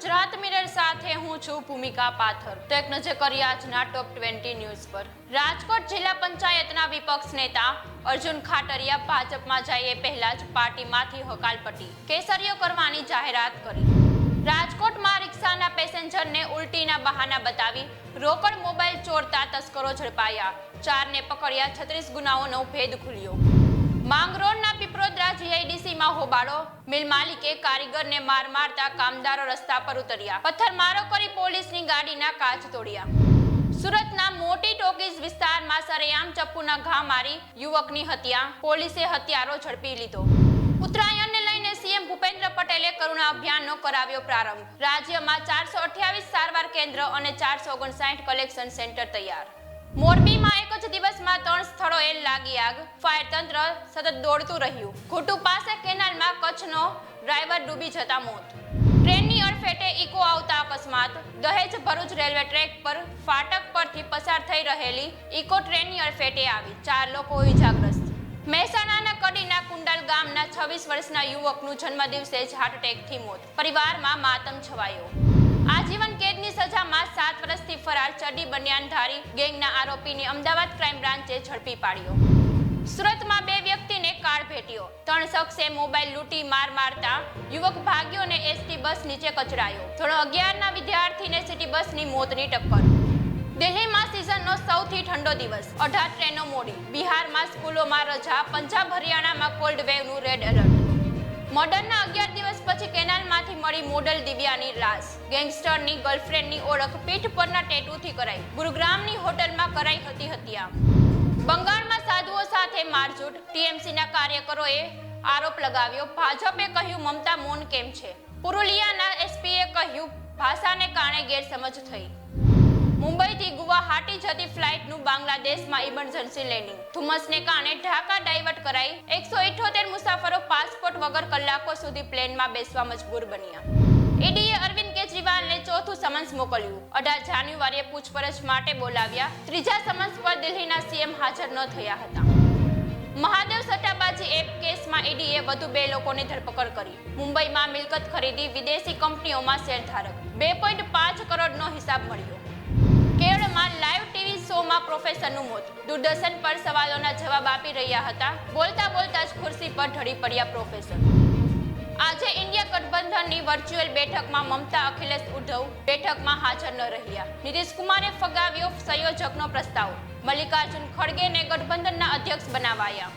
Gujarat mirror સાથે હું છું ભૂમિકા પાથર। તો એક નજર કરીએ આજના ટોપ 20 ન્યૂઝ પર। રાજકોટ જિલ્લા પંચાયતના વિપક્ષ નેતા અર્જુન ખાટરિયા ભાજપમાં જાય એ પહેલા જ પાર્ટીમાંથી હકાલપટ્ટી કેસરીયો કરવાની જાહેરાત કરી। રાજકોટમાં રિક્ષાના પેસેન્જરને ઉલટીના બહાના બતાવી રોકડ મોબાઈલ ચોરતા તસ્કરો ઝડપાયા। 4ને પકડ્યા। 36 ગુનાઓનો ભેદ ખુલ્યો। માંગરોળના પીપરોદરા જીઆઈડીસીમાં હોબાળો। મિલ માલિકે કારીગરને માર મારતા કામદારો રસ્તા પર ઉતર્યા। પથ્થરમારો કરી પોલીસની ગાડીના કાચ તોડ્યા। સુરતના મોટી ટોકીઝ વિસ્તારમાં સરેઆમ ચપ્પુના ઘા મારી યુવકની હત્યા। પોલીસે હત્યારો ઝડપી લીધો। ઉત્તરાયણને લઈને સીએમ ભૂપેન્દ્ર પટેલે કરુણા અભિયાનનો કરાવ્યો પ્રારંભ। રાજ્યમાં 428 સારવાર કેન્દ્ર અને 459 કલેક્શન સેન્ટર તૈયાર। મોરબીમાં એક જ દિવસમાં 3 સ્થળોએ લાગી આગ। ફાયર તંત્ર સતત દોડતું રહ્યું। ઘુટુ પાસે કેનાલમાં કચ્છનો ડ્રાઈવર ડૂબી જતા મોત। ટ્રેનની અડફેટે ઇકો આવતા અકસ્માત। દહેજ ભરૂચ રેલવે ટ્રેક પર ફાટક પરથી પસાર થઈ રહેલી ઇકો ટ્રેનની અડફેટે આવી। 4 લોકો ઇજાગ્રસ્ત। મહેસાણાના કડીના કુંડાલ ગામના 26 વર્ષના યુવકનું જન્મદિવસે જ હાર્ટ એટેકથી મોત। પરિવારમાં માતમ છવાયો। આજીવન કેદની સજામાં 7 વર્ષથી ફરાર ચડ્ડી બનિયાનધારી ગેંગના આરોપીને અમદાવાદ ક્રાઇમ બ્રાન્ચે ઝડપી પાડ્યો। સુરતમાં 2 વ્યક્તિને કાર ભેટ્યો। 3 શખ્સે મોબાઈલ લૂંટી માર મારતા યુવક ભાગ્યો અને એસટી બસ નીચે કચડાયો। ધોરણ 11ના વિદ્યાર્થીને સિટી બસની મોતની ટક્કર। દિલ્હીમાં સિઝનનો સૌથી ઠંડો દિવસ। 18 ટ્રેનો મોડી। બિહારમાં સ્કૂલોમાં રજા। પંજાબ હરિયાણામાં કોલ્ડ વેવનું રેડ એલર્ટ। મર્ડરના 11 દિવસ પછી કેનાલમાંથી મળી મોડલ દિવ્યાની લાશ। ગેંગસ્ટરની ગર્લફ્રેન્ડની ઓળખ પીઠ પરના ટેટુથી કરાઈ। ગુરુગ્રામની હોટલમાં કરાઈ હતી હત્યા। બંગાળમાં સાધુઓ સાથે મારઝૂડ। ટીએમસીના કાર્યકરોએ આરોપ લગાવ્યો। ભાજપે કહ્યું મમતા મૌન કેમ છે। પુરુલિયાના એસપીએ કહ્યું ભાષાને કારણે ગેરસમજ થઈ। મુંબઈથી ગુવાહાટી જતી ફ્લાઇટનું બાંગ્લાદેશમાં ઇમરજન્સી લેન્ડિંગ। ધુમ્મસને કારણે ઢાકા ડાયવર્ટ કરાઈ। 178 મુસાફરો પાસપોર્ટ વગર કલાકો સુધી પ્લેનમાં બેસવા મજબૂર બન્યા। ઈડીએ અરવિંદ કેજરીવાલને ચોથું સમન્સ મોકલ્યું। 18 જાન્યુઆરીએ પૂછપરછ માટે બોલાવ્યા। ત્રીજા સમન્સ પર દિલ્હીના સીએમ હાજર ન થયા હતા। મહાદેવ સટ્ટાબાજી એપ કેસમાં ઈડીએ વધુ 2 લોકોની ધરપકડ કરી। મુંબઈમાં મિલકત ખરીદી। વિદેશી કંપનીઓમાં શેરધારક। 2.5 કરોડનો હિસાબ મળ્યો। કેરળમાં લાઈવ ટીવી શોમાં પ્રોફેસરનું મોત। દૂરદર્શન પર સવાલોના જવાબ આપી રહ્યા હતા। બોલતા બોલતા જ ખુરશી પર ઢળી પડ્યા પ્રોફેસર। આજે ઇન્ડિયા ગઠબંધનની વર્ચ્યુઅલ બેઠકમાં મમતા અખિલેશ ઉદ્ધવ બેઠકમાં હાજર ન રહ્યા। નીતિશ કુમારે ફગાવ્યો સંયોજકનો પ્રસ્તાવ। મલ્લિકાર્જુન ખડગેને ગઠબંધનના અધ્યક્ષ બનાવાયા।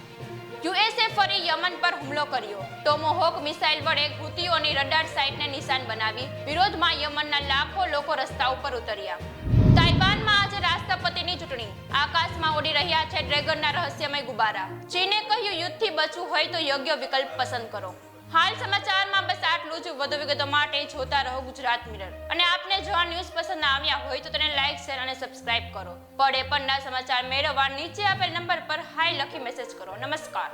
યુએસએ ફરી યમન પર હુમલો કર્યો। ટોમોહોક મિસાઇલ વડે હુતીઓની રડાર સાઇટને નિશાન બનાવી। વિરોધમાં યમનના લાખો લોકો રસ્તા ઉપર ઉતર્યા। તાઇવાનમાં આજે રાષ્ટ્રપતિની ચૂંટણી। આકાશમાં ઉડી રહ્યા છે ડ્રેગનના રહસ્યમય ગુબારા। ચીને કહ્યું યુદ્ધથી બચવું હોય તો યોગ્ય વિકલ્પ પસંદ કરો। હાલ સમાચારમાં બસ આટલું જ। વધુ વિગતો માટે જોતા રહો ગુજરાત મિરર। અને આપને જો આ ન્યૂઝ પસંદ આવ્યા હોય તો તેને લાઈક, શેર અને સબસ્ક્રાઇબ કરો। પડે પણના સમાચાર મેળવવા નીચે આપેલ નંબર પર હાય લખી મેસેજ કરો। નમસ્કાર।